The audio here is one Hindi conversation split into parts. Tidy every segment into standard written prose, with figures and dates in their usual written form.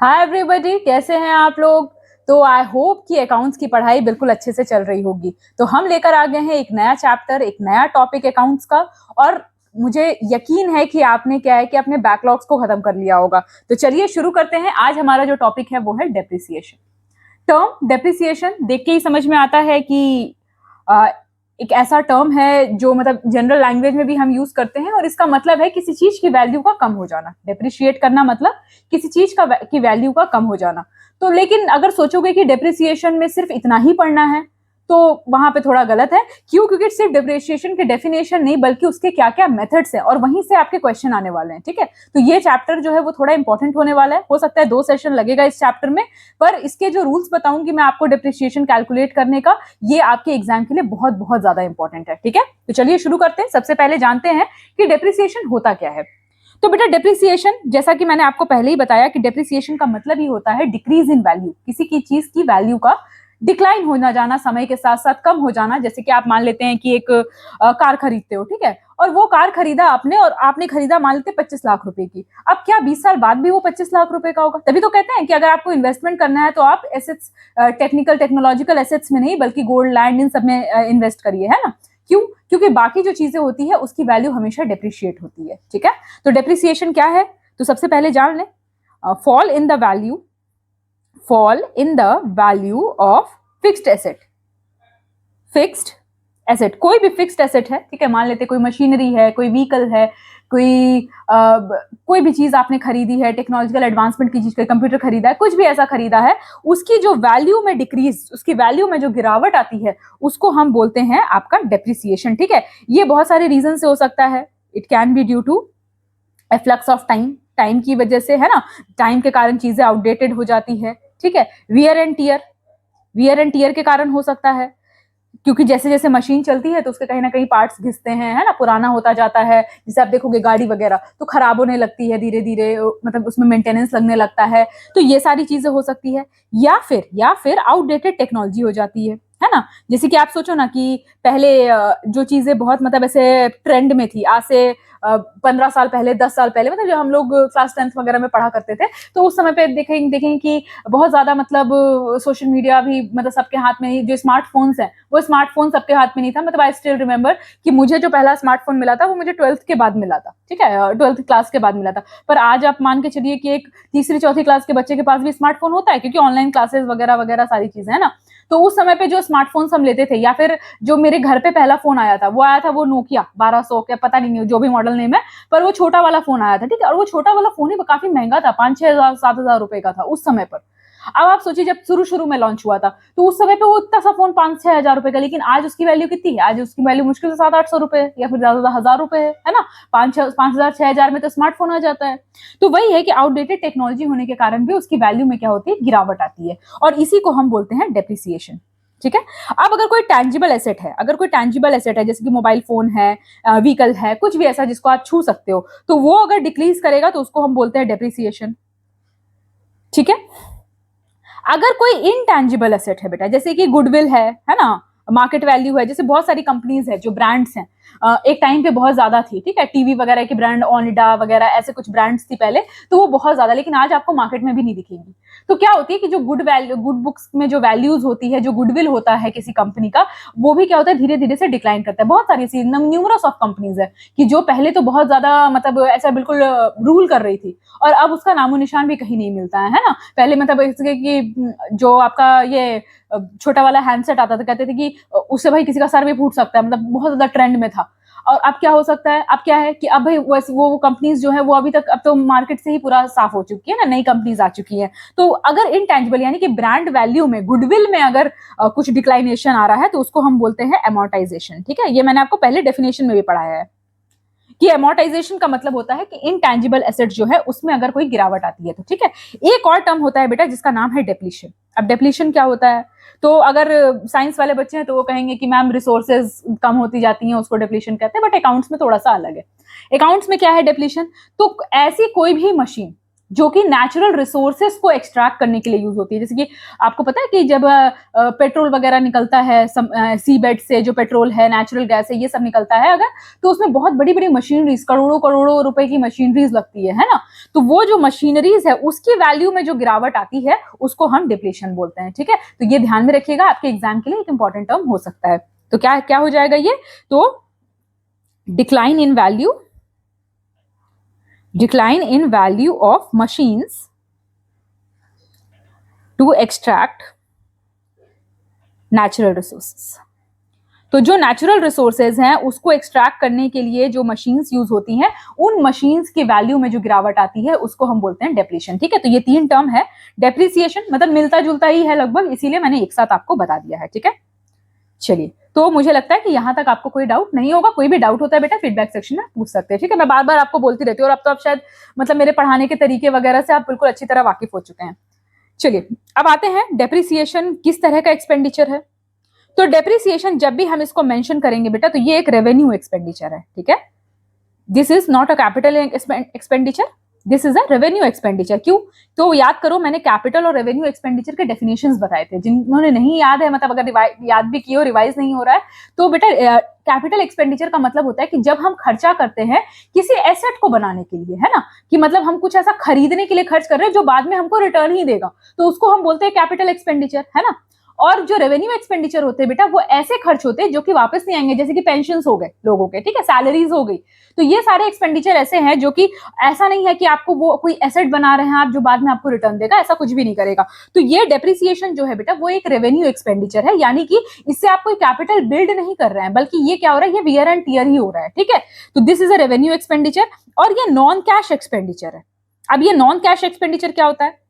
हाय एवरीबॉडी, कैसे हैं आप लोग। तो आई होप कि अकाउंट्स की पढ़ाई बिल्कुल अच्छे से चल रही होगी। तो हम लेकर आ गए हैं एक नया चैप्टर, एक नया टॉपिक अकाउंट्स का। और मुझे यकीन है कि आपने क्या है कि अपने बैकलॉग्स को खत्म कर लिया होगा। तो चलिए शुरू करते हैं। आज हमारा जो टॉपिक है वो है डेप्रिसिएशन। टर्म डेप्रिसिएशन देख के ही समझ में आता है कि अ, एक ऐसा टर्म है जो मतलब जनरल लैंग्वेज में भी हम यूज करते हैं, और इसका मतलब है किसी चीज की वैल्यू का कम हो जाना। डेप्रिशिएट करना मतलब किसी चीज की वैल्यू का कम हो जाना। तो लेकिन अगर सोचोगे कि डेप्रिसिएशन में सिर्फ इतना ही पढ़ना है तो वहां पे थोड़ा गलत है। क्यों? क्योंकि सिर्फ डेप्रिसिएशन के डेफिनेशन नहीं बल्कि उसके क्या क्या मेथड्स हैं और वहीं से आपके क्वेश्चन आने वाले हैं। ठीक है, तो ये चैप्टर जो है वो थोड़ा इंपॉर्टेंट होने वाला है। हो सकता है 2 सेशन लगेगा इस चैप्टर में, पर इसके जो रूल्स बताऊंगी मैं आपको डेप्रिसिएशन कैलकुलेट करने का, ये आपके एग्जाम के लिए बहुत बहुत ज्यादा इंपॉर्टेंट है। ठीक है, तो चलिए शुरू करते हैं। सबसे पहले जानते हैं कि डेप्रिसिएशन होता क्या है। तो बेटा डेप्रिसिएशन, जैसा कि मैंने आपको पहले ही बताया कि डेप्रिसिएशन का मतलब ही होता है डिक्रीज इन वैल्यू, किसी की चीज की वैल्यू का डिक्लाइन होना जाना, समय के साथ साथ कम हो जाना। जैसे कि आप मान लेते हैं कि एक कार खरीदते हो, ठीक है, और वो कार खरीदा आपने, और आपने खरीदा मान लेते 25 लाख रुपए की। अब क्या 20 साल बाद भी वो 25 लाख रुपए का होगा? तभी तो कहते हैं कि अगर आपको इन्वेस्टमेंट करना है तो आप एसेट्स, टेक्नोलॉजिकल एसेट्स में नहीं बल्कि गोल्ड, लैंड, इन सब में इन्वेस्ट करिए, है ना। क्यों? क्योंकि बाकी जो चीजें होती है उसकी वैल्यू हमेशा डेप्रिशिएट होती है। ठीक है, तो डेप्रिसिएशन क्या है तो सबसे पहले जान लें। Fall in the value, fall in the value of fixed asset. Fixed asset, कोई भी फिक्स्ड एसेट है, ठीक है, मान लेते कोई मशीनरी है, कोई व्हीकल है, कोई भी चीज आपने खरीदी है, टेक्नोलॉजिकल एडवांसमेंट की चीज, कंप्यूटर खरीदा है, कुछ भी ऐसा खरीदा है, उसकी जो वैल्यू में डिक्रीज, उसकी वैल्यू में जो गिरावट आती है उसको हम बोलते हैं आपका डेप्रिसिएशन। ठीक है, ये बहुत सारे रीजन से हो सकता है। It can be due to flux of time, time की वजह से, है ना, टाइम के कारण चीजें आउटडेटेड हो जाती है। ठीक है, wear and tear, wear and tear के कारण हो सकता है, क्योंकि जैसे जैसे मशीन चलती है तो उसके कहीं ना कहीं पार्ट्स घिसते हैं, है ना, पुराना होता जाता है। जैसे आप देखोगे गाड़ी वगैरह तो खराब होने लगती है धीरे धीरे, मतलब उसमें मेंटेनेंस लगने लगता है। तो ये सारी चीजें हो सकती है। या फिर आउटडेटेड टेक्नोलॉजी हो जाती है ना। जैसे कि आप सोचो ना कि पहले जो चीजें बहुत मतलब ऐसे ट्रेंड में थी, आज से 15 साल पहले, 10 साल पहले, मतलब जो हम लोग क्लास 10th वगैरह में पढ़ा करते थे, तो उस समय पे देखें कि बहुत ज्यादा मतलब सोशल मीडिया भी मतलब सबके हाथ में ही, जो स्मार्टफोन्स हैं वो स्मार्टफोन सबके हाथ में नहीं था। मतलब आई स्टिल रिमेंबर कि मुझे जो पहला स्मार्टफोन मिला था वो मुझे 12th के बाद मिला था। ठीक है, 12th क्लास के बाद मिला था। पर आज आप मान के चलिए कि एक तीसरी चौथी क्लास के बच्चे के पास भी स्मार्टफोन होता है, क्योंकि ऑनलाइन क्लासेस वगैरह वगैरह सारी चीजें है ना। तो उस समय पे जो स्मार्टफोन्स हम लेते थे, या फिर जो मेरे घर पे पहला फोन आया था वो आया था वो नोकिया 1200 क्या पता नहीं जो भी मॉडल नेम है, पर वो छोटा वाला फोन आया था। ठीक है, और वो छोटा वाला फोन ही काफी महंगा था, 5-6 हजार 7 हजार रुपए का था उस समय पर। अब आप सोचिए जब शुरू शुरू में लॉन्च हुआ था तो उस समय पे वो इतना सा फोन 5-6 हजार रुपए का, लेकिन आज उसकी वैल्यू कितनी है? आज उसकी वैल्यू मुश्किल से 700-800 रुपए है, या फिर ज्यादा 1000 रुपए है ना। 5,000-6,000 में तो स्मार्टफोन आ जाता है। तो वही है कि आउटडेटेड टेक्नोलॉजी होने के कारण भी उसकी वैल्यू में क्या होती है, गिरावट आती है, और इसी को हम बोलते हैं डेप्रिसिएशन। ठीक है, अब अगर कोई टैंजिबल एसेट है, अगर कोई टैंजिबल एसेट है जैसे कि मोबाइल फोन है, व्हीकल है, कुछ भी ऐसा जिसको आप छू सकते हो, तो वो अगर डिक्रीज करेगा तो उसको हम बोलते हैं डेप्रिसिएशन। ठीक है, अगर कोई इनटैंजिबल एसेट है बेटा, जैसे कि गुडविल है ना, मार्केट वैल्यू है, जैसे बहुत सारी कंपनीज है जो ब्रांड्स हैं, एक टाइम पे बहुत ज्यादा थी। ठीक है, टीवी वगैरह की ब्रांड, ओनिडा वगैरह ऐसे कुछ ब्रांड्स थी पहले, तो वो बहुत ज्यादा, लेकिन आज आपको मार्केट में भी नहीं दिखेंगी। तो क्या होती है कि जो गुड बुक्स में जो वैल्यूज होती है, जो गुडविल होता है किसी कंपनी का, वो भी क्या होता है धीरे धीरे से डिक्लाइन करता है। बहुत सारी ऐसी न्यूमरस ऑफ कंपनीज है कि जो पहले तो बहुत ज्यादा मतलब ऐसा बिल्कुल रूल कर रही थी, और अब उसका नामो निशान भी कहीं नहीं मिलता है ना। पहले मतलब इसके कि जो आपका ये छोटा वाला हैंडसेट आता था, कहते थे कि उससे भाई किसी का सर भी फूट सकता है, मतलब बहुत ज्यादा ट्रेंड में था। और अब क्या हो सकता है, अब क्या है कि अब भाई वो कंपनीज जो है वो अभी तक, अब तो मार्केट से ही पूरा साफ हो चुकी है ना, नई कंपनीज आ चुकी हैं। तो अगर इनटैंजिबल यानी कि ब्रांड वैल्यू में, गुडविल में अगर कुछ डिक्लाइनेशन आ रहा है तो उसको हम बोलते हैं एमोर्टाइजेशन। ठीक है, ये मैंने आपको पहले डेफिनेशन में भी पढ़ाया है कि एमोर्टाइजेशन का मतलब होता है कि इनटैंजिबल एसेट जो है उसमें अगर कोई गिरावट आती है तो। ठीक है, एक और टर्म होता है बेटा जिसका नाम है डेप्लीशन। अब डेप्लीशन क्या होता है, तो अगर साइंस वाले बच्चे हैं तो वो कहेंगे कि मैम रिसोर्सेज कम होती जाती हैं, उसको डेप्लीशन कहते हैं, बट अकाउंट्स में थोड़ा सा अलग है। अकाउंट्स में क्या है डेप्लीशन, तो ऐसी कोई भी मशीन जो कि नेचुरल रिसोर्सेस को एक्सट्रैक्ट करने के लिए यूज होती है। जैसे कि आपको पता है कि जब पेट्रोल वगैरह निकलता है सी बेड से, जो पेट्रोल है, नेचुरल गैस है, ये सब निकलता है अगर, तो उसमें बहुत बड़ी बड़ी मशीनरीज, करोड़ों करोड़ों रुपए की मशीनरीज लगती है ना। तो वो जो मशीनरीज है उसकी वैल्यू में जो गिरावट आती है उसको हम डिप्लीशन बोलते हैं। ठीक है, तो ये ध्यान में रखिएगा, आपके एग्जाम के लिए एक इंपॉर्टेंट टर्म हो सकता है। तो क्या क्या हो जाएगा ये, तो decline in value, decline in value of machines to extract natural resources। तो जो नेचुरल रिसोर्सेज हैं उसको एक्सट्रैक्ट करने के लिए जो मशीन्स यूज होती हैं, उन मशीन्स की वैल्यू में जो गिरावट आती है उसको हम बोलते हैं डेप्लीशन। ठीक है, तो ये 3 टर्म है। डेप्रिसिएशन मतलब मिलता जुलता ही है लगभग, इसीलिए मैंने एक साथ आपको बता दिया है। ठीक है, चलिए, तो मुझे लगता है कि यहां तक आपको कोई डाउट नहीं होगा। कोई भी डाउट होता है बेटा फीडबैक सेक्शन में पूछ सकते हैं। ठीक है, मैं बार बार आपको बोलती रहती हूँ, और अब तो आप शायद मतलब मेरे पढ़ाने के तरीके वगैरह से आप बिल्कुल अच्छी तरह वाकिफ हो चुके हैं। चलिए, अब आते हैं डेप्रिसिएशन किस तरह का एक्सपेंडिचर है। तो डेप्रिसिएशन जब भी हम इसको मेंशन करेंगे बेटा, तो ये एक रेवेन्यू एक्सपेंडिचर है। ठीक है, this is not a capital expenditure, this is a revenue expenditure. क्यों, तो याद करो मैंने कैपिटल और रेवेन्यू एक्सपेंडिचर के डेफिनेशंस बताए थे। जिन्होंने नहीं याद है, मतलब अगर याद भी किए हो, रिवाइज नहीं हो रहा है, तो बेटा कैपिटल एक्सपेंडिचर का मतलब होता है कि जब हम खर्चा करते हैं किसी एसेट को बनाने के लिए, है ना, कि मतलब हम कुछ ऐसा खरीदने के लिए खर्च कर रहे हैं जो बाद में हमको रिटर्न ही देगा, तो उसको हम बोलते हैं कैपिटल एक्सपेंडिचर, है ना। और जो रेवेन्यू एक्सपेंडिचर होते हैं बेटा, वो ऐसे खर्च होते हैं जो कि वापस नहीं आएंगे, जैसे कि पेंशंस हो गए लोगों के, ठीक है, सैलरीज हो गई। तो ये सारे एक्सपेंडिचर ऐसे हैं जो कि ऐसा नहीं है कि आपको वो कोई एसेट बना रहे हैं आप जो बाद में आपको रिटर्न देगा, ऐसा कुछ भी नहीं करेगा। तो ये डेप्रिसिएशन जो है बेटा, वो एक रेवेन्यू एक्सपेंडिचर है, यानी कि इससे आप कोई कैपिटल बिल्ड नहीं कर रहे हैं, बल्कि ये क्या हो रहा है, ये वियर एंड टियर ही हो रहा है। ठीक है, तो this is a revenue expenditure, और ये नॉन कैश एक्सपेंडिचर है। अब ये नॉन कैश एक्सपेंडिचर क्या होता है,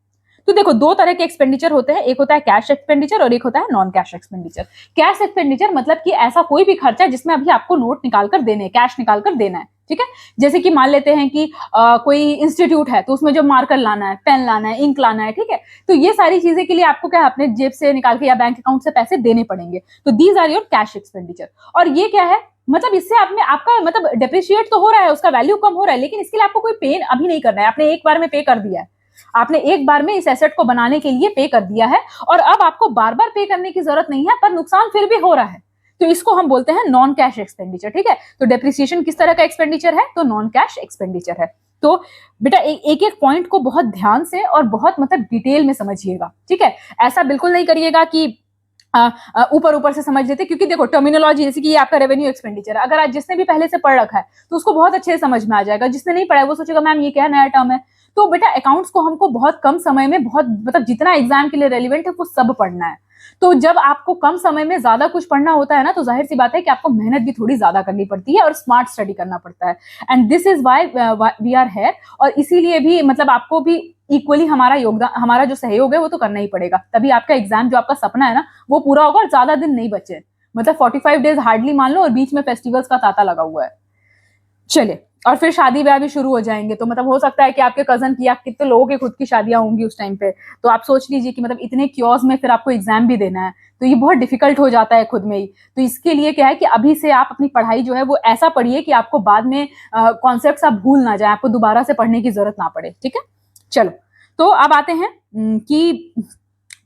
तो देखो 2 तरह के एक्सपेंडिचर होते हैं, एक होता है कैश एक्सपेंडिचर और एक होता है non cash expenditure. Cash expenditure मतलब कि ऐसा कोई भी खर्चा जिसमें अभी आपको नोट निकाल कर देने, कैश निकाल कर देना है। ठीक है, जैसे कि मान लेते हैं कि कोई इंस्टीट्यूट है, तो उसमें जो मार्कर लाना है, पेन लाना है, इंक लाना है, ठीक है, तो ये सारी चीजें के लिए आपको क्या अपने जेब से निकाल के या बैंक अकाउंट से पैसे देने पड़ेंगे। तो these are your cash expenditure. और ये क्या है, मतलब इससे आपने आपका मतलब डेप्रिशिएट तो हो रहा है, उसका वैल्यू कम हो रहा है, लेकिन इसके लिए आपको कोई पे अभी नहीं करना है, आपने एक बार में पे कर दिया है, आपने एक बार में इस एसेट को बनाने के लिए पे कर दिया है, और अब आपको बार बार पे करने की जरूरत नहीं है, पर नुकसान फिर भी हो रहा है, तो इसको हम बोलते हैं नॉन कैश एक्सपेंडिचर। ठीक है, तो डेप्रिसिएशन किस तरह का एक्सपेंडिचर है, तो नॉन कैश एक्सपेंडिचर है। तो बेटा एक एक पॉइंट को बहुत ध्यान से और बहुत मतलब डिटेल में समझिएगा। ठीक है, ऐसा बिल्कुल नहीं करिएगा कि ऊपर ऊपर से समझ लेते, क्योंकि देखो टर्मिनोलॉजी, जैसे कि ये आपका रेवेन्यू एक्सपेंडिचर है, अगर आज जिसने भी पहले से पढ़ रखा है तो उसको बहुत अच्छे से समझ में आ जाएगा, जिसने नहीं पढ़ा है वो सोचेगा मैम ये क्या नया टर्म है। तो बेटा अकाउंट्स को हमको बहुत कम समय में, बहुत मतलब जितना एग्जाम के लिए रेलिवेंट है वो सब पढ़ना है। तो जब आपको कम समय में ज्यादा कुछ पढ़ना होता है ना, तो जाहिर सी बात है कि आपको मेहनत भी थोड़ी ज्यादा करनी पड़ती है और स्मार्ट स्टडी करना पड़ता है। And this is why we are here, और इसीलिए भी मतलब आपको भी इक्वली हमारा योगदान, हमारा जो सहयोग है वो तो करना ही पड़ेगा, तभी आपका एग्जाम जो आपका सपना है ना वो पूरा होगा, और ज्यादा दिन नहीं बचे, मतलब 45 डेज हार्डली मान लो, और बीच में फेस्टिवल्स का तांता लगा हुआ है। चलिए, और फिर शादी ब्याह भी शुरू हो जाएंगे, तो मतलब हो सकता है कि आपके कजन की या कितने लोगों की खुद की शादियां होंगी उस टाइम पे, तो आप सोच लीजिए कि मतलब इतने क्योस में फिर आपको एग्जाम भी देना है, तो ये बहुत डिफिकल्ट हो जाता है खुद में ही। तो इसके लिए क्या है कि अभी से आप अपनी पढ़ाई जो है वो ऐसा पढ़िए कि आपको बाद में कॉन्सेप्ट्स आप भूल ना जाए, आपको दोबारा से पढ़ने की जरूरत ना पड़े। ठीक है, चलो, तो अब आते हैं कि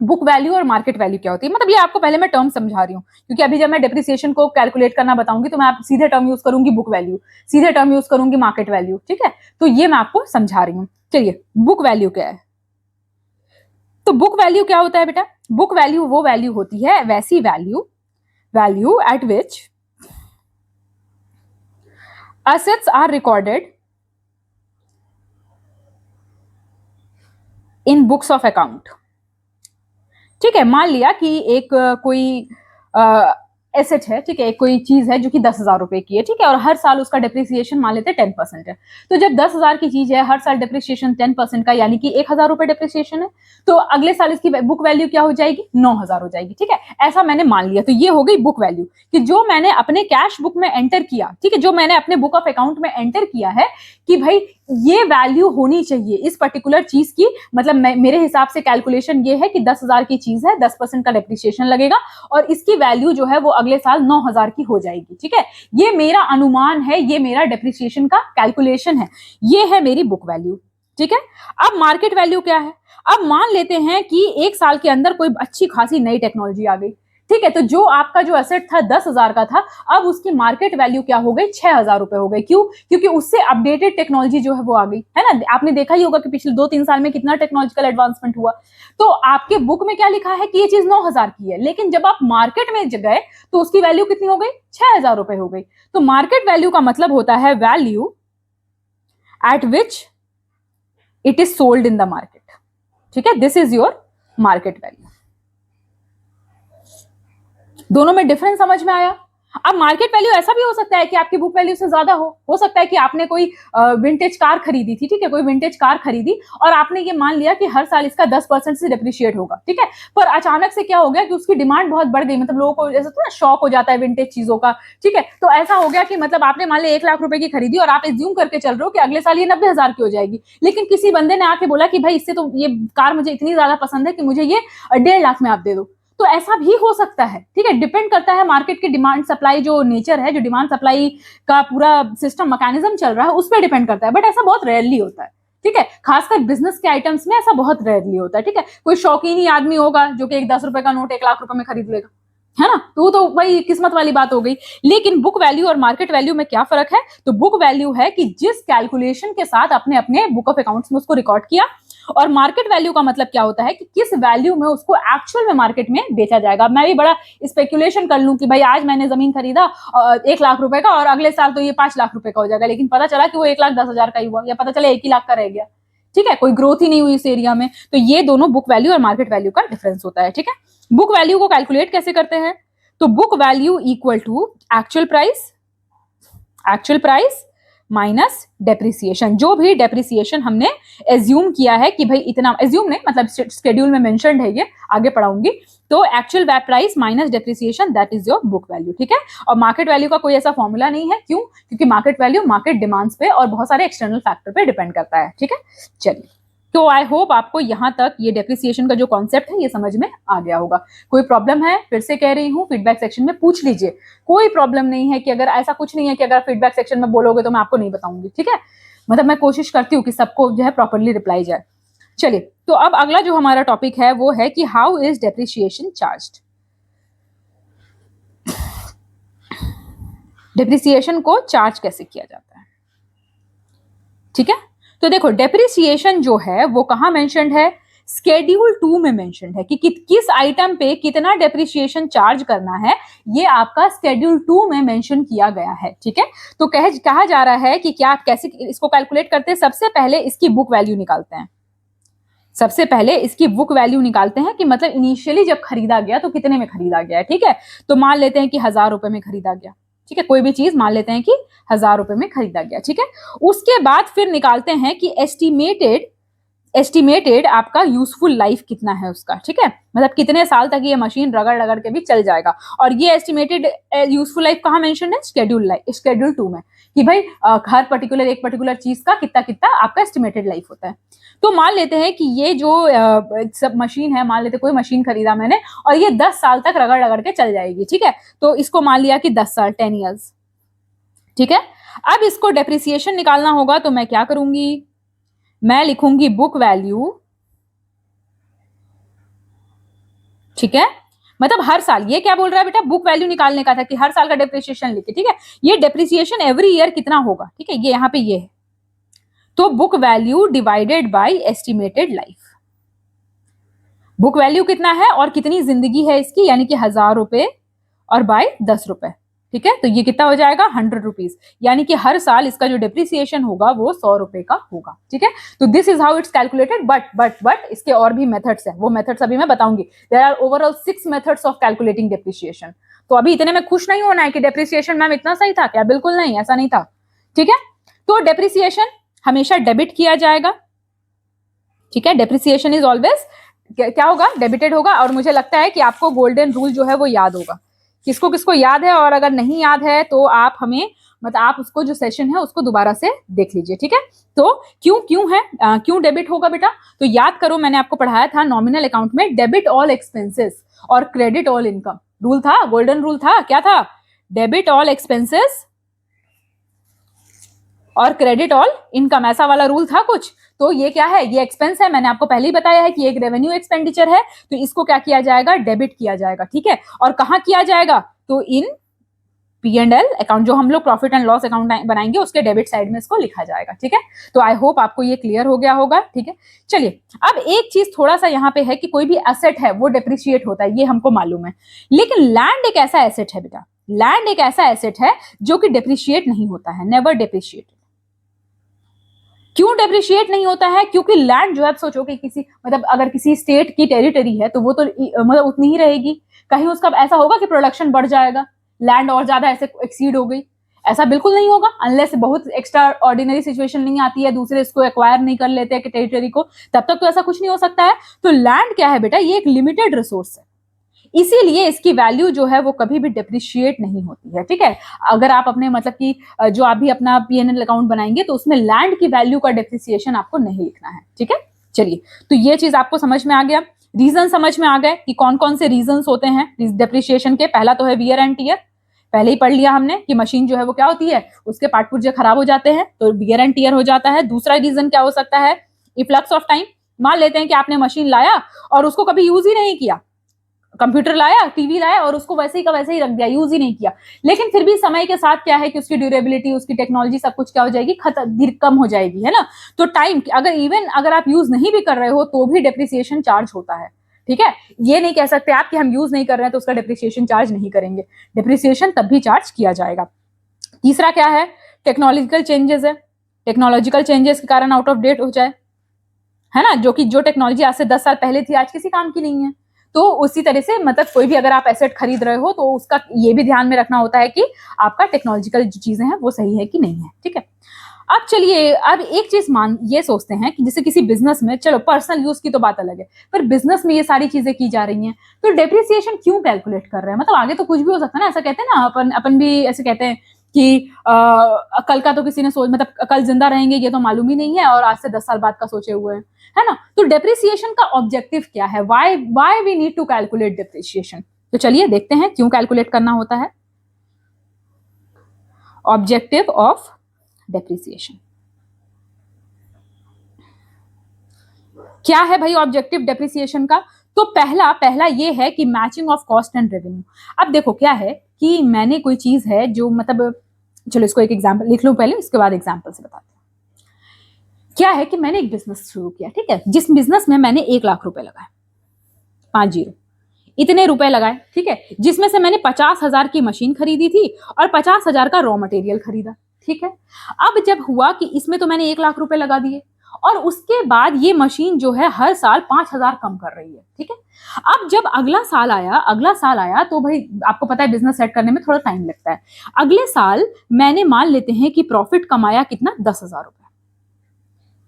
बुक वैल्यू और मार्केट वैल्यू क्या होती है। मतलब ये आपको पहले मैं टर्म समझा रही हूँ, क्योंकि अभी जब मैं डेप्रिसिएशन को कैलकुलेट करना बताऊंगी तो मैं आप सीधे टर्म यूज करूंगी बुक वैल्यू, सीधे टर्म यूज करूंगी मार्केट वैल्यू। ठीक है, तो ये मैं आपको समझा रही हूँ। चलिए, बुक वैल्यू क्या है, तो बुक वैल्यू क्या होता है बेटा, बुक वैल्यू वो वैल्यू होती है, वैसी value eight which assets are recorded in books of account। ठीक है, मान लिया कि एक कोई एसेट है, ठीक है, कोई चीज है जो कि 10,000 रुपए की है, ठीक है, और हर साल उसका डेप्रिसिएशन मान लेते हैं 10% है। तो जब 10,000 की चीज है, हर साल डेप्रिसिएशन 10% का, यानी कि 1,000 रुपए डेप्रिसिएशन है, तो अगले साल इसकी बुक वैल्यू क्या हो जाएगी, 9,000 हो जाएगी। ठीक है, ऐसा मैंने मान लिया, तो ये हो गई बुक वैल्यू, कि जो मैंने अपने कैश बुक में एंटर किया, ठीक है, जो मैंने अपने बुक ऑफ अकाउंट में एंटर किया है कि भाई ये वैल्यू होनी चाहिए इस पर्टिकुलर चीज की, मतलब मेरे हिसाब से कैलकुलेशन ये है कि 10,000 की चीज है, 10% का डेप्रिसिएशन लगेगा, और इसकी वैल्यू जो है वो अगले साल 9,000 की हो जाएगी। ठीक है, ये मेरा अनुमान है, ये मेरा डेप्रिसिएशन का कैलकुलेशन है, ये है मेरी बुक वैल्यू। ठीक है। अब मार्केट वैल्यू क्या है? अब मान लेते हैं कि एक साल के अंदर कोई अच्छी खासी नई टेक्नोलॉजी आ गई, ठीक है, तो जो आपका जो एसेट था 10,000 का था, अब उसकी मार्केट वैल्यू क्या हो गई? 6,000 रुपए हो गई। क्यों? क्योंकि उससे अपडेटेड टेक्नोलॉजी जो है वो आ गई, है ना। आपने देखा ही होगा कि पिछले 2-3 साल में कितना टेक्नोलॉजिकल एडवांसमेंट हुआ। तो आपके बुक में क्या लिखा है कि ये चीज 9,000 की है, लेकिन जब आप मार्केट में गए तो उसकी वैल्यू कितनी हो गई? 6,000 रुपए हो गई। तो मार्केट वैल्यू का मतलब होता है value eight which it is sold in the market, ठीक है। This is your market value. दोनों में डिफरेंस समझ में आया? अब मार्केट वैल्यू ऐसा भी हो सकता है कि आपकी बुक वैल्यू से ज्यादा हो सकता है कि आपने कोई विंटेज कार खरीदी थी, ठीक है, कोई विंटेज कार खरीदी और आपने ये मान लिया कि हर साल इसका 10% से डिप्रिशिएट होगा, ठीक है, पर अचानक से क्या हो गया कि उसकी डिमांड बहुत बढ़ गई, मतलब लोगों को जैसे तो ना शौक हो जाता है विंटेज चीजों का, ठीक है, तो ऐसा हो गया कि मतलब आपने मान लिया 1,00,000 रुपए की खरीदी और आप एज्यूम करके चल रहे हो कि अगले साल ये 90,000 की हो जाएगी, लेकिन किसी बंदे ने आके बोला कि भाई इससे तो ये कार मुझे इतनी ज्यादा पसंद है कि मुझे ये 1,50,000 में आप दे दो। तो ऐसा भी हो सकता है, ठीक है, डिपेंड करता है मार्केट की डिमांड सप्लाई जो नेचर है, जो डिमांड सप्लाई का पूरा सिस्टम मैकेनिज्म चल रहा है उस पर डिपेंड करता है, बट ऐसा बहुत रेयरली होता है, ठीक है, खासकर बिजनेस के आइटम्स में ऐसा बहुत रेयरली होता है, ठीक है। कोई शौकीनी आदमी होगा जो कि एक 10 रुपए का नोट 1,00,000 रुपए में खरीद लेगा, है ना, तो भाई किस्मत वाली बात हो गई। लेकिन बुक वैल्यू और मार्केट वैल्यू में क्या फर्क है? तो बुक वैल्यू है कि जिस कैलकुलेशन के साथ अपने अपने बुक ऑफ अकाउंट्स में उसको रिकॉर्ड किया, और मार्केट वैल्यू का मतलब क्या होता है कि किस वैल्यू में उसको एक्चुअल में मार्केट में बेचा जाएगा। मैं भी बड़ा स्पेकुलेशन कर लूं कि भाई आज मैंने जमीन खरीदा 1,00,000 रुपए का और अगले साल तो ये 5,00,000 रुपए का हो जाएगा, लेकिन पता चला कि वो 1,10,000 का ही हुआ, या पता चला 1 ही लाख का रह गया, ठीक है, कोई ग्रोथ ही नहीं हुई इस एरिया में। तो ये दोनों बुक वैल्यू और मार्केट वैल्यू का डिफरेंस होता है, ठीक है। बुक वैल्यू को कैलकुलेट कैसे करते हैं? तो book value equal to actual price minus depreciation. जो भी डेप्रिसिएशन हमने एज्यूम किया है कि भाई इतना, एज्यूम नहीं मतलब शेड्यूल में मेंशन्ड है, ये आगे पढ़ाऊंगी, तो actual price minus depreciation that is your book value, ठीक है। और मार्केट वैल्यू का कोई ऐसा फॉर्मूला नहीं है, क्यों? क्योंकि मार्केट वैल्यू मार्केट डिमांड्स पे और बहुत सारे एक्सटर्नल फैक्टर पे डिपेंड करता है, ठीक है। चलिए, तो आई होप आपको यहां तक ये डेप्रिसिएशन का जो कॉन्सेप्ट है ये समझ में आ गया होगा। कोई प्रॉब्लम है? फिर से कह रही हूँ, फीडबैक सेक्शन में पूछ लीजिए, कोई प्रॉब्लम नहीं है कि अगर ऐसा कुछ नहीं है कि अगर फीडबैक सेक्शन में बोलोगे तो मैं आपको नहीं बताऊंगी, ठीक है, मतलब मैं कोशिश करती हूँ कि सबको जो है प्रॉपरली रिप्लाई जाए। चलिए, तो अब अगला जो हमारा टॉपिक है वो है कि how is depreciation charged. Depreciation को चार्ज कैसे किया जाता है, ठीक है। तो देखो, डेप्रिसिएशन जो है वो कहां मेंशन्ड है? स्केड्यूल 2 में मेंशन्ड है कि किस आइटम पे कितना डेप्रिसिएशन चार्ज करना है, ये आपका स्केड्यूल 2 में मेंशन किया गया है, ठीक है। तो कहा जा रहा है कि क्या आप कैसे इसको कैलकुलेट करते हैं? सबसे पहले इसकी बुक वैल्यू निकालते हैं, सबसे पहले इसकी बुक वैल्यू निकालते हैं कि मतलब इनिशियली जब खरीदा गया तो कितने में खरीदा गया है, ठीक है। तो मान लेते हैं कि 1,000 रुपए में खरीदा गया, ठीक है, कोई भी चीज मान लेते हैं कि 1,000 रुपए में खरीदा गया, ठीक है। उसके बाद फिर निकालते हैं कि एस्टिमेटेड आपका यूजफुल लाइफ कितना है उसका, ठीक है, मतलब कितने साल तक ये मशीन रगड़ रगड़ के भी चल जाएगा। और ये एस्टिमेटेड यूजफुल लाइफ कहाँ मेंशन है? शेड्यूल 2 में, कि भाई हर एक पर्टिकुलर चीज का कितना कितना आपका एस्टिमेटेड लाइफ होता है। तो मान लेते हैं कि ये जो सब मशीन है, मान लेते कोई मशीन खरीदा मैंने और ये 10 साल तक रगड़ रगड़ के चल जाएगी, ठीक है, तो इसको मान लिया कि 10 साल 10 ईयर्स, ठीक है। अब इसको डेप्रिसिएशन निकालना होगा, तो मैं क्या करूंगी? मैं लिखूंगी बुक वैल्यू, ठीक है, मतलब हर साल। ये क्या बोल रहा है बेटा? बुक वैल्यू निकालने का था कि हर साल का डेप्रिसिएशन लिखे, ठीक है। ये डेप्रिसिएशन एवरी ईयर कितना होगा, ठीक है, ये यहां पे ये है, तो book value divided by estimated life. Book value कितना है और कितनी जिंदगी है इसकी, यानी कि 1,000 रुपए और बाय 10 रुपए, ठीक है, तो ये कितना हो जाएगा? 100 रुपीज, यानी कि हर साल इसका जो डिप्रिसिएशन होगा वो 100 रुपए का होगा, ठीक है। तो this is how it's calculated, but इसके और भी मेथड्स हैं, वो मेथड्स अभी मैं बताऊंगी। There are overall 6 methods of calculating depreciation. तो अभी इतने में खुश नहीं होना है कि डिप्रिसिएशन मैम इतना सही था क्या, बिल्कुल नहीं, ऐसा नहीं था, ठीक है। तो डिप्रिसिएशन हमेशा डेबिट किया जाएगा, ठीक है, डेप्रिसिएशन इज ऑलवेज क्या होगा? डेबिटेड होगा। और मुझे लगता है कि आपको गोल्डन रूल जो है वो याद होगा, किसको किसको याद है, और अगर नहीं याद है तो आप हमें मतलब आप उसको जो सेशन है उसको दोबारा से देख लीजिए, ठीक है। तो क्यों डेबिट होगा बेटा? तो याद करो, मैंने आपको पढ़ाया था नॉमिनल अकाउंट में डेबिट ऑल एक्सपेंसेस और क्रेडिट ऑल इनकम रूल था, गोल्डन रूल था, क्या था? डेबिट ऑल एक्सपेंसेस और क्रेडिट ऑल इनकम, ऐसा वाला रूल था कुछ। तो ये क्या है, ये एक्सपेंस है, मैंने आपको पहले ही बताया है कि एक रेवेन्यू एक्सपेंडिचर है, तो इसको क्या किया जाएगा, डेबिट किया जाएगा, ठीक है। और कहां किया जाएगा, तो इन P&L अकाउंट, जो हम लोग प्रॉफिट एंड लॉस अकाउंट बनाएंगे उसके डेबिट साइड में इसको लिखा जाएगा, ठीक है। तो आई होप आपको ये क्लियर हो गया होगा, ठीक है। चलिए, अब एक चीज थोड़ा सा यहाँ पे है कि कोई भी एसेट है वो डेप्रिशिएट होता है, ये हमको मालूम है, लेकिन लैंड एक ऐसा एसेट है बेटा, लैंड एक ऐसा एसेट है जो कि डेप्रिशिएट नहीं होता है, नेवर डेप्रिशिएट। क्यों डेप्रिशिएट नहीं होता है, क्योंकि लैंड जो है, आप सोचो कि किसी मतलब अगर किसी स्टेट की टेरिटरी है तो वो तो मतलब उतनी ही रहेगी, कहीं उसका ऐसा होगा कि प्रोडक्शन बढ़ जाएगा, लैंड और ज्यादा ऐसे एक्सीड हो गई, ऐसा बिल्कुल नहीं होगा, अनलेस बहुत एक्स्ट्रा ऑर्डिनरी सिचुएशन नहीं आती है, दूसरे इसको एक्वायर नहीं कर लेते हैं टेरिटरी को, तब तक तो ऐसा कुछ नहीं हो सकता है। तो लैंड क्या है बेटा, ये एक लिमिटेड रिसोर्स है, इसीलिए इसकी वैल्यू जो है वो कभी भी डेप्रिशिएट नहीं होती है, ठीक है। अगर आप अपने मतलब कि जो आप भी अपना P&L अकाउंट बनाएंगे तो उसमें लैंड की वैल्यू का डेप्रिसिएशन आपको नहीं लिखना है, ठीक है। चलिए, तो ये चीज आपको समझ में आ गया, रीजन समझ में आ गए कि कौन कौन से रीजन होते हैं डेप्रिसिएशन के। पहला तो है वियर एंड टियर, पहले ही पढ़ लिया हमने कि मशीन जो है वो क्या होती है, उसके पार्ट पुर्जे खराब हो जाते हैं तो वियर एंड टियर हो जाता है। दूसरा रीजन क्या हो सकता है, इफ्लक्स ऑफ टाइम। मान लेते हैं कि आपने मशीन लाया और उसको कभी यूज ही नहीं किया, कंप्यूटर लाया, टीवी लाया और उसको वैसे ही का वैसे ही रख दिया, यूज ही नहीं किया, लेकिन फिर भी समय के साथ क्या है कि उसकी ड्यूरेबिलिटी, उसकी टेक्नोलॉजी सब कुछ क्या हो जाएगी, कम हो जाएगी, है ना। तो टाइम अगर आप यूज नहीं भी कर रहे हो तो भी डेप्रिसिएशन चार्ज होता है, ठीक है। ये नहीं कह सकते आप कि हम यूज नहीं कर रहे हैं तो उसका डेप्रिसिएशन चार्ज नहीं करेंगे, डेप्रिसिएशन तब भी चार्ज किया जाएगा। तीसरा क्या है, टेक्नोलॉजिकल चेंजेस है, टेक्नोलॉजिकल चेंजेस के कारण आउट ऑफ डेट हो जाए, है ना, जो टेक्नोलॉजी आज से 10 साल पहले थी आज किसी काम की नहीं है। तो उसी तरह से मतलब कोई भी अगर आप एसेट खरीद रहे हो तो उसका ये भी ध्यान में रखना होता है कि आपका टेक्नोलॉजिकल जो चीजें हैं वो सही है कि नहीं है, ठीक है। अब चलिए, अब एक चीज ये सोचते हैं कि जैसे किसी बिजनेस में, चलो पर्सनल यूज की तो बात अलग है, पर बिजनेस में ये सारी चीजें की जा रही हैं, तो डेप्रिसिएशन क्यों कैलकुलेट कर रहे हैं, मतलब आगे तो कुछ भी हो सकता है ना, ऐसा कहते हैं ना, अपन भी ऐसे कहते हैं कि कल का तो किसी ने सोच, मतलब कल जिंदा रहेंगे ये तो मालूम ही नहीं है, और आज से 10 साल बाद का सोचे हुए हैं, है ना। तो डेप्रिसिएशन का ऑब्जेक्टिव क्या है, why we need to calculate depreciation. तो चलिए देखते हैं क्यों कैलकुलेट करना होता है ऑब्जेक्टिव ऑफ डेप्रिसिएशन। क्या है भाई ऑब्जेक्टिव डेप्रिसिएशन का, तो पहला ये है कि matching of cost and revenue. अब देखो क्या है कि मैंने कोई चीज है जो मतलब, चलो इसको एक एग्जांपल लिख लूं पहले, उसके बाद एग्जांपल से बताते हैं। क्या है कि मैंने एक बिजनेस शुरू किया, ठीक है, जिस बिजनेस में मैंने 1 लाख रुपए लगाए, 50 इतने रुपए लगाए, ठीक है, जिसमें से मैंने 50,000 की मशीन खरीदी थी और 50,000 का रॉ मटेरियल खरीदा, ठीक है। अब जब हुआ कि इसमें तो मैंने 1 लाख रुपए लगा दिए और उसके बाद ये मशीन जो है हर साल 5,000 कम कर रही है, ठीक है। अब जब अगला साल आया तो भाई आपको पता है बिजनेस सेट करने में थोड़ा टाइम लगता है। अगले साल मैंने मान लेते हैं कि प्रॉफिट कमाया कितना, 10,000 रुपए,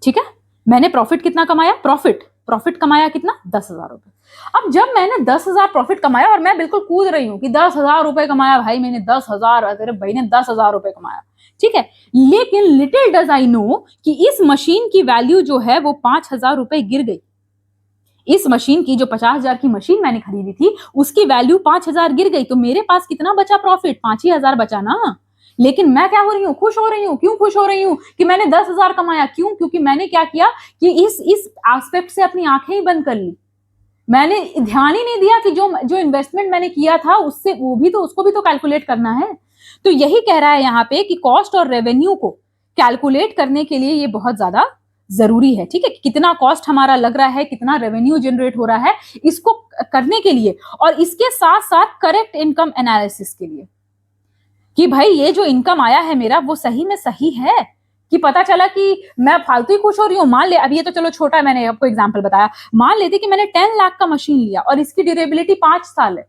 ठीक है। मैंने प्रॉफिट कितना कमाया, प्रॉफिट कमाया कितना, 10,000 रुपए। अब जब मैंने 10,000 प्रॉफिट कमाया और मैं बिल्कुल कूद रही हूं कि 10,000 रुपए कमाया भाई मैंने, 10,000, तेरे भाई ने 10,000 रुपए कमाया, ठीक है। लेकिन लिटिल डज आई नो कि इस मशीन की वैल्यू जो है वो 5,000 रुपए गिर गई। इस मशीन की जो 50,000 की मशीन मैंने खरीदी थी उसकी वैल्यू 5,000 गिर गई, तो मेरे पास कितना बचा प्रॉफिट, 5,000 बचा ना। लेकिन मैं क्या हो रही हूँ, खुश हो रही हूँ। क्यों खुश हो रही हूँ कि मैंने 10,000 कमाया, क्यों, क्योंकि मैंने क्या किया कि इस एस्पेक्ट से अपनी आंखें ही बंद कर ली, मैंने ध्यान ही नहीं दिया कि जो इन्वेस्टमेंट मैंने किया था उससे उसको भी तो कैलकुलेट करना है। तो यही कह रहा है यहाँ पे कि कॉस्ट और रेवेन्यू को कैलकुलेट करने के लिए ये बहुत ज्यादा जरूरी है, ठीक है। कितना कॉस्ट हमारा लग रहा है, कितना रेवेन्यू जनरेट हो रहा है, इसको करने के लिए, और इसके साथ साथ करेक्ट इनकम एनालिसिस के लिए कि भाई ये जो इनकम आया है मेरा वो सही में सही है, कि पता चला कि मैं फालतू ही खुश हो रही हूँ। मान ले, अब ये तो चलो छोटा है, मैंने आपको एग्जांपल बताया, मान लेते कि मैंने 10 लाख का मशीन लिया और इसकी ड्यूरेबिलिटी 5 साल है,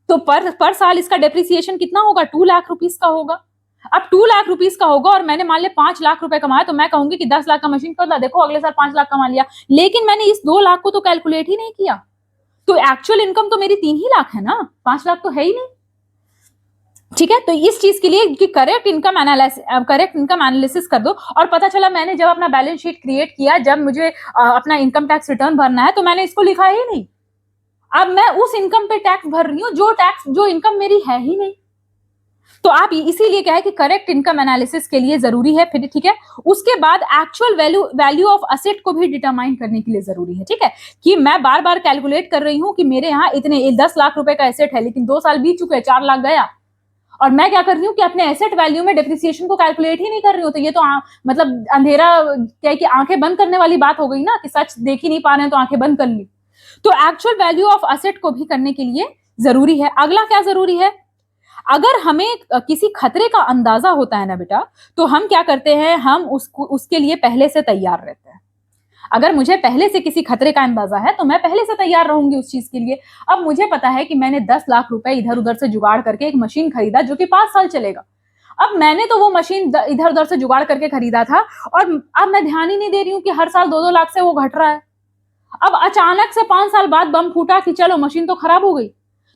तो पर साल इसका डेप्रिसिएशन कितना होगा, 2 लाख रुपीस का होगा। अब 2 लाख रुपीस का होगा और मैंने मान ले 5 लाख रुपए कमाया, तो मैं कहूंगी कि 10 लाख का मशीन कर ला, देखो अगले साल 5 लाख कमा लिया, लेकिन मैंने इस 2 लाख को तो कैलकुलेट ही नहीं किया, तो एक्चुअल इनकम तो मेरी 3 ही लाख है ना, 5 लाख तो है ही नहीं, ठीक है। तो इस चीज के लिए कि करेक्ट इनकम एनालिसिस कर दो, और पता चला मैंने जब अपना बैलेंस शीट क्रिएट किया, जब मुझे अपना इनकम टैक्स रिटर्न भरना है, तो मैंने इसको लिखा ही नहीं। अब मैं उस इनकम पे टैक्स भर रही हूँ जो इनकम मेरी है ही नहीं। तो आप इसीलिए क्या है कि करेक्ट इनकम एनालिसिस के लिए जरूरी है, फिर ठीक है। उसके बाद एक्चुअल वैल्यू ऑफ असेट को भी डिटरमाइन करने के लिए जरूरी है, ठीक है, कि मैं बार बार कैलकुलेट कर रही हूं कि मेरे यहाँ इतने 10 लाख रुपए का एसेट है, लेकिन 2 साल बीत चुके हैं, 4 लाख गया, और मैं क्या कर रही हूँ कि अपने एसेट वैल्यू में डेप्रिसिएशन को कैलकुलेट ही नहीं कर रही हूँ। तो ये तो मतलब अंधेरा क्या है कि आंखें बंद करने वाली बात हो गई ना, कि सच देख ही नहीं पा रहे हैं तो आंखें बंद कर ली। तो एक्चुअल वैल्यू ऑफ असेट को भी करने के लिए जरूरी है। अगला क्या जरूरी है, अगर हमें किसी खतरे का अंदाजा होता है ना बेटा, तो हम क्या करते हैं, हम उसके लिए पहले से तैयार रहते हैं। अगर मुझे पहले से किसी खतरे का अंदाजा है तो मैं पहले से तैयार रहूंगी उस चीज के लिए। अब मुझे पता है कि मैंने 10 लाख रुपए इधर उधर से जुगाड़ करके एक मशीन खरीदा जो कि 5 साल चलेगा। अब मैंने तो वो मशीन इधर उधर से जुगाड़ करके खरीदा था, और अब मैं ध्यान ही नहीं दे रही हूँ कि हर साल 2-2 लाख से वो घट रहा है। अब अचानक से 5 साल बाद बम फूटा कि चलो मशीन तो खराब हो गई।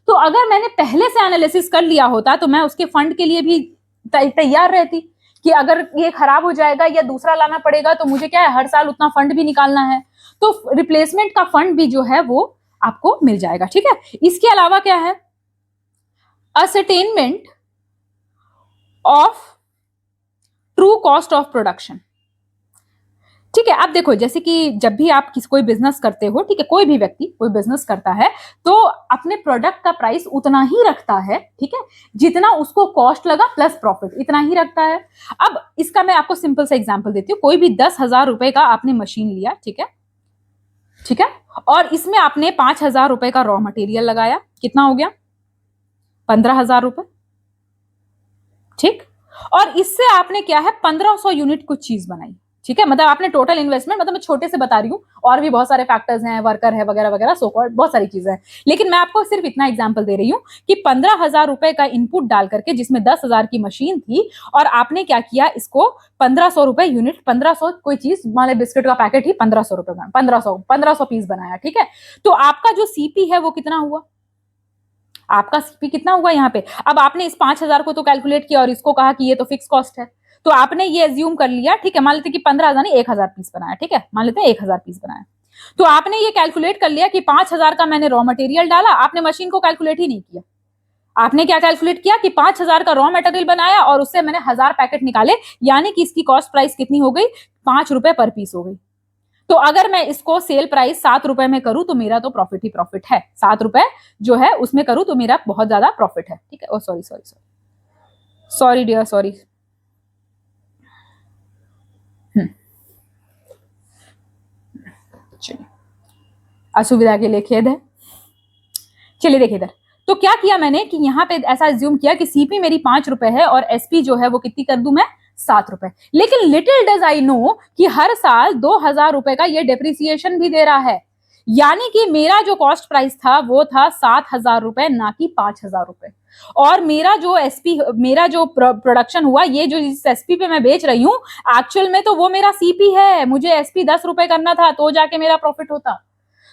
तो अगर मैंने पहले से एनालिसिस कर लिया होता तो मैं उसके फंड के लिए भी तैयार रहती कि अगर ये खराब हो जाएगा या दूसरा लाना पड़ेगा तो मुझे क्या है, हर साल उतना फंड भी निकालना है, तो रिप्लेसमेंट का फंड भी जो है वो आपको मिल जाएगा, ठीक है। इसके अलावा क्या है, ascertainment of true cost of production, ठीक है। अब देखो, जैसे कि जब भी आप कोई बिजनेस करते हो, ठीक है, कोई भी व्यक्ति कोई बिजनेस करता है तो अपने प्रोडक्ट का प्राइस उतना ही रखता है, ठीक है, जितना उसको कॉस्ट लगा प्लस प्रॉफिट, इतना ही रखता है। अब इसका मैं आपको सिंपल सा एग्जांपल देती हूँ। कोई भी 10,000 रुपए का आपने मशीन लिया, ठीक है, ठीक है, और इसमें आपने 5,000 रुपए का रॉ मटेरियल लगाया, कितना हो गया, 15,000 रुपए, ठीक। और इससे आपने क्या है, 1500 यूनिट कुछ चीज बनाई, ठीक है। मतलब आपने टोटल इन्वेस्टमेंट, मतलब मैं छोटे से बता रही हूँ, और भी बहुत सारे फैक्टर्स हैं, वर्कर है वगैरह वगैरह, सो कॉल्ड बहुत सारी चीजें हैं, लेकिन मैं आपको सिर्फ इतना एग्जांपल दे रही हूँ कि 15,000 रुपए का इनपुट डाल करके, जिसमें 10,000 की मशीन थी, और आपने क्या किया, इसको 1500 रुपए यूनिट, 1500 कोई चीज, मान लो बिस्किट का पैकेट ही 1500 रुपए में, 1500 पीस बनाया, ठीक है। तो आपका जो सीपी है वो कितना हुआ, आपका सीपी कितना हुआ यहाँ पे। अब आपने इस 5,000 को तो कैलकुलेट किया और इसको कहा कि ये तो फिक्स कॉस्ट है, तो आपने ये एज्यूम कर लिया, ठीक है, मान लेते कि 15,000 नहीं 1,000 पीस बनाया, ठीक है, मान लेते हैं 1,000 पीस बनाया, तो आपने ये कैलकुलेट कर लिया कि 5,000 का मैंने रॉ मटेरियल डाला, आपने मशीन को कैलकुलेट ही नहीं किया। आपने क्या कैलकुलेट किया कि 5,000 का रॉ मटेरियल बनाया और उससे मैंने 1,000 पैकेट निकाले, यानी कि इसकी कॉस्ट प्राइस कितनी हो गई, 5 रुपए पर पीस हो गई। तो अगर मैं इसको सेल प्राइस 7 रुपए में करूं तो मेरा तो प्रॉफिट ही प्रॉफिट है, 7 रुपए जो है उसमें करूं तो मेरा बहुत ज्यादा प्रॉफिट है, ठीक है। Oh sorry sorry sorry sorry dear, sorry. असुविधा के लिए खेद है। चलिए देखिए इधर, तो क्या किया मैंने कि यहाँ पे ऐसा एज्यूम किया कि सीपी मेरी 5 रुपए है और एसपी जो है वो कितनी कर दूं मैं, 7 रुपए। लेकिन लिटिल डज आई नो कि हर साल 2,000 रुपए का ये डेप्रिसिएशन भी दे रहा है, यानी कि मेरा जो कॉस्ट प्राइस था वो था 7,000 रुपए, ना कि 5,000 रुपए। और मेरा जो एसपी, मेरा जो प्रोडक्शन हुआ, ये जो इस एसपी पे मैं बेच रही हूँ, एक्चुअल में तो वो मेरा सीपी है, मुझे एसपी 10 रुपए करना था तो जाके मेरा प्रॉफिट होता।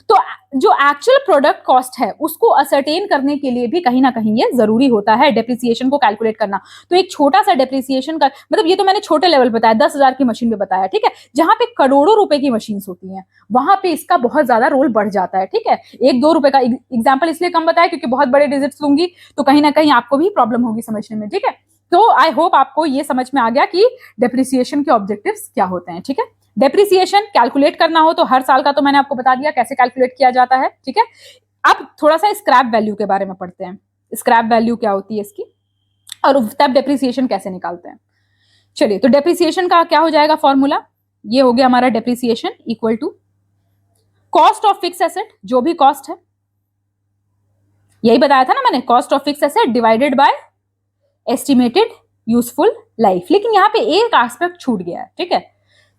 तो जो एक्चुअल प्रोडक्ट कॉस्ट है उसको असरटेन करने के लिए भी कहीं ना कहीं ये जरूरी होता है, डेप्रिसिएशन को कैलकुलेट करना। तो एक छोटा सा डेप्रिसिएशन का मतलब, ये तो मैंने छोटे लेवल बताया, 10,000 की मशीन में बताया, ठीक है। जहां पे करोड़ों रुपए की मशीन होती हैं वहां पे इसका बहुत ज्यादा रोल बढ़ जाता है, ठीक है। 1-2 रुपए का एग्जाम्पल इसलिए कम बताया क्योंकि बहुत बड़े डिजिट्स लूंगी तो कहीं ना कहीं आपको भी प्रॉब्लम होगी समझने में, ठीक है। तो आई होप आपको ये समझ में आ गया कि डेप्रिसिएशन के ऑब्जेक्टिव्स क्या होते हैं, ठीक है। डेप्रिसिएशन कैलकुलेट करना हो तो हर साल का तो मैंने आपको बता दिया कैसे कैलकुलेट किया जाता है, ठीक है। अब थोड़ा सा स्क्रैप वैल्यू के बारे में पढ़ते हैं, स्क्रैप वैल्यू क्या होती है इसकी, और तब डेप्रिसिएशन कैसे निकालते हैं। चलिए, तो डेप्रिसिएशन का क्या हो जाएगा फॉर्मूला, ये हो गया हमारा depreciation equal to cost of fix asset, जो भी कॉस्ट है, यही बताया था ना मैंने, cost of fix asset divided by estimated useful life. लेकिन यहाँ पे एक एस्पेक्ट छूट गया है, ठीक है।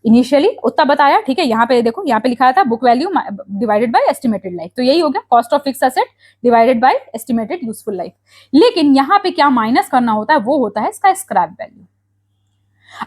इनिशियली उतना बताया, ठीक है, यहाँ पे देखो, यहाँ पे लिखा था book value divided by estimated life, तो यही हो गया cost of fix asset divided by estimated useful life. लेकिन यहाँ पे क्या माइनस करना होता है, वो होता है इसका स्क्रैप वैल्यू।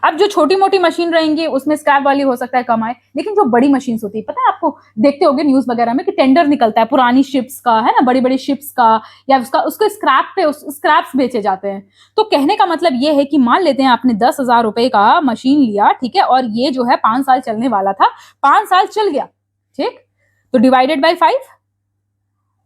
अब जो छोटी मोटी मशीन रहेंगी उसमें स्क्रैप वैल्यू हो सकता है कम आए, लेकिन जो बड़ी मशीन होती है, पता है आपको, देखते होंगे न्यूज वगैरह में कि टेंडर निकलता है पुरानी शिप्स का, है ना, बड़ी बड़ी शिप्स का, या उसको स्क्रैप पे स्क्रैप्स बेचे जाते हैं। तो कहने का मतलब ये है कि मान लेते हैं आपने 10,000 रुपए का मशीन लिया, ठीक है, और ये जो है 5 साल चलने वाला था, 5 साल चल गया, ठीक, तो डिवाइडेड बाई 5,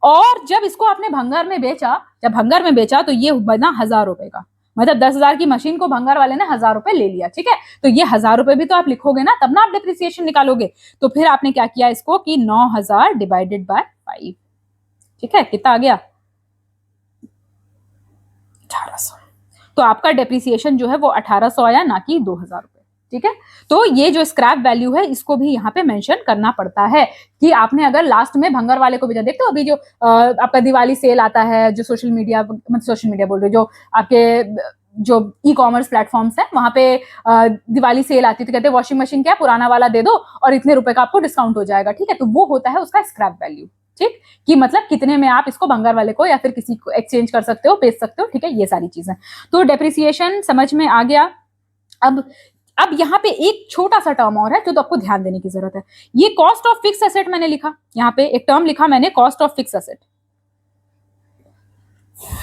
और जब इसको आपने भंगार में बेचा, जब भंगार में बेचा तो ये बना 1,000 रुपए का, मतलब 10,000 की मशीन को भंगार वाले ने 1,000 रुपए ले लिया, ठीक है, तो ये 1,000 रुपए भी तो आप लिखोगे ना, तब ना आप डिप्रिसिएशन निकालोगे। तो फिर आपने क्या किया इसको कि 9,000 डिवाइडेड बाय 5, ठीक है, कितना आ गया 1800। तो आपका डेप्रिसिएशन जो है वो 1800 आया, ना कि 2,000 रुपए, ठीक है। तो ये जो स्क्रैप वैल्यू है इसको भी यहाँ पे मेंशन करना पड़ता है कि आपने अगर लास्ट में भंगार वाले को भेजा। देखते हो अभी जो आपका दिवाली सेल आता है, जो सोशल मीडिया बोल रहे, जो आपके जो ई कॉमर्स प्लेटफॉर्म्स है वहां पे दिवाली सेल आती है, तो कहते हैं वॉशिंग मशीन क्या पुराना वाला दे दो और इतने रुपए का आपको डिस्काउंट हो जाएगा, ठीक है। तो वो होता है उसका स्क्रैप वैल्यू, ठीक, कि मतलब कितने में आप इसको भंगार वाले को या फिर किसी को एक्सचेंज कर सकते हो, बेच सकते हो, ठीक है, ये सारी चीजें। तो डेप्रिसिएशन समझ में आ गया। अब यहाँ पे एक छोटा सा टर्म और है जो तो आपको ध्यान देने की जरूरत है। ये कॉस्ट ऑफ फिक्स एसेट मैंने लिखा, यहाँ पे एक टर्म लिखा मैंने, कॉस्ट ऑफ फिक्स एसेट।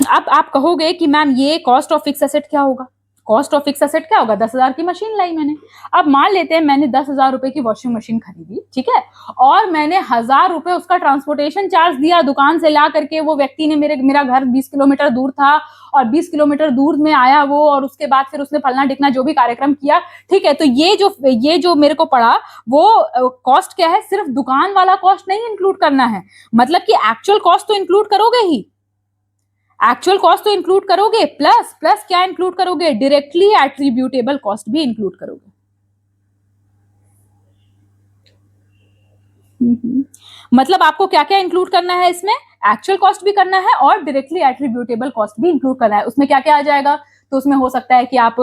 अब आप कहोगे कि मैम ये कॉस्ट ऑफ फिक्स एसेट क्या होगा? कॉस्ट ऑफ फिक्स एसेट क्या होगा? 10,000 की मशीन लाई मैंने। अब मान लेते हैं मैंने 10,000 रुपए की वॉशिंग मशीन खरीदी, ठीक है, और मैंने 1,000 रुपए उसका ट्रांसपोर्टेशन चार्ज दिया दुकान से ला करके। वो व्यक्ति ने मेरा घर 20 किलोमीटर दूर था और 20 किलोमीटर दूर में आया वो, और उसके बाद फिर उसने फलना ढिकना जो भी कार्यक्रम किया, ठीक है। तो ये जो मेरे को पड़ा वो कॉस्ट क्या है? सिर्फ दुकान वाला कॉस्ट नहीं इंक्लूड करना है, मतलब कि एक्चुअल कॉस्ट तो इंक्लूड करोगे ही, एक्चुअल कॉस्ट तो इंक्लूड करोगे, प्लस प्लस क्या इंक्लूड करोगे? डायरेक्टली एट्रीब्यूटेबल कॉस्ट भी इंक्लूड करोगे। मतलब आपको क्या क्या इंक्लूड करना है इसमें? एक्चुअल कॉस्ट भी करना है और डायरेक्टली एट्रीब्यूटेबल कॉस्ट भी इंक्लूड करना है। उसमें क्या क्या आ जाएगा? तो उसमें हो सकता है कि आप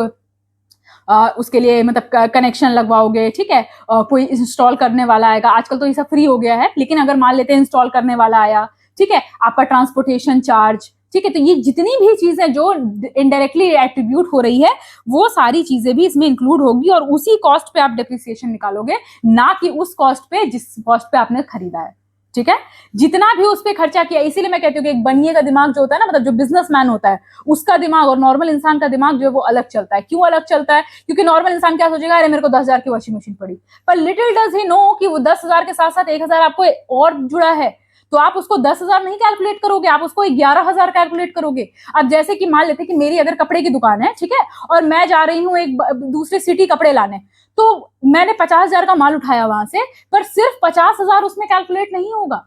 उसके लिए मतलब कनेक्शन लगवाओगे, ठीक है, कोई इंस्टॉल करने वाला आएगा, आजकल तो ये सब फ्री हो गया है, लेकिन अगर मान लेते हैं इंस्टॉल करने वाला आया, ठीक है, आपका ट्रांसपोर्टेशन चार्ज, ठीक है, तो ये जितनी भी चीजें जो इनडायरेक्टली एट्रीब्यूट हो रही है वो सारी चीजें भी इसमें इंक्लूड होगी, और उसी कॉस्ट पे आप डेप्रिसिएशन निकालोगे, ना कि उस कॉस्ट पे जिस कॉस्ट पे आपने खरीदा है, ठीक है, जितना भी उस पे खर्चा किया। इसीलिए मैं कहती हूँ कि एक बनिए का दिमाग जो होता है ना, मतलब जो बिजनेसमैन होता है उसका दिमाग और नॉर्मल इंसान का दिमाग जो है वो अलग चलता है। क्यों अलग चलता है? क्योंकि नॉर्मल इंसान क्या सोचेगा, अरे मेरे को 10,000 की वॉशिंग मशीन पड़ी, पर लिटिल डज ही नो कि वो 10,000 के साथ साथ 1,000 आपको और जुड़ा है, तो आप उसको 10,000 नहीं कैलकुलेट करोगे, आप उसको 11,000 कैलकुलेट करोगे। अब जैसे कि मान लेते कि मेरी अगर कपड़े की दुकान है, ठीक है, और मैं जा रही हूँ एक दूसरी सिटी कपड़े लाने, तो मैंने 50,000 का माल उठाया वहां से, पर सिर्फ 50,000 उसमें कैलकुलेट नहीं होगा।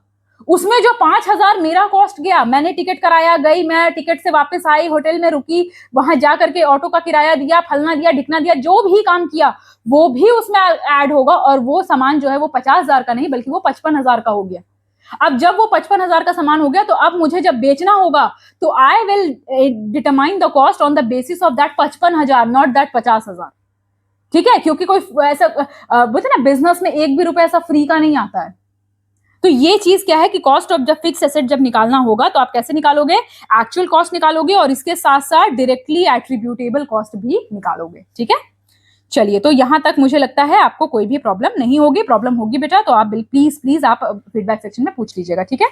उसमें जो 5,000 मेरा कॉस्ट गया, मैंने टिकट कराया, गई, मैं टिकट से वापस आई, होटल में रुकी, वहां जा करके ऑटो का किराया दिया, फलना दिया, ढिकना दिया, जो भी काम किया वो भी उसमें ऐड होगा, और वो सामान जो है वो 50,000 का नहीं बल्कि वो 55,000 का हो गया। अब जब वो 55,000 का सामान हो गया, तो अब मुझे जब बेचना होगा तो I will determine the cost on the basis of that 55,000, not that 50,000, ठीक है, क्योंकि कोई ऐसा बोलते ना बिजनेस में एक भी रुपए ऐसा फ्री का नहीं आता है। तो ये चीज क्या है कि कॉस्ट ऑफ जब फिक्स एसेट जब निकालना होगा तो आप कैसे निकालोगे? एक्चुअल कॉस्ट निकालोगे और इसके साथ साथ डायरेक्टली एट्रीब्यूटेबल कॉस्ट भी निकालोगे, ठीक है। चलिए, तो यहां तक मुझे लगता है आपको कोई भी प्रॉब्लम नहीं होगी। प्रॉब्लम होगी बेटा तो आप प्लीज आप फीडबैक सेक्शन में पूछ लीजिएगा, ठीक है।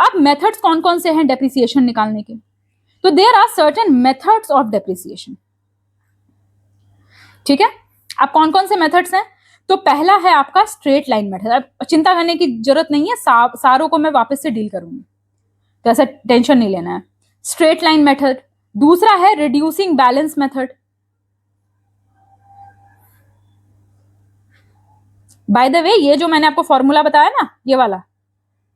अब मेथड्स कौन कौन से हैं डेप्रिसिएशन निकालने के? तो there are certain methods of depreciation, ठीक है। अब कौन कौन से मेथड्स हैं? तो पहला है आपका स्ट्रेट लाइन मेथड। अब चिंता करने की जरूरत नहीं है, सारों को मैं वापस से डील करूंगी, तो ऐसा टेंशन नहीं लेना है। Straight line method. दूसरा है reducing balance method. By the way, ये जो मैंने आपको फॉर्मूला बताया ना, ये वाला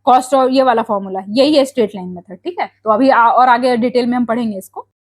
कॉस्ट और ये वाला फॉर्मूला, यही है स्ट्रेट लाइन मेथड, ठीक है। तो अभी और आगे डिटेल में हम पढ़ेंगे इसको।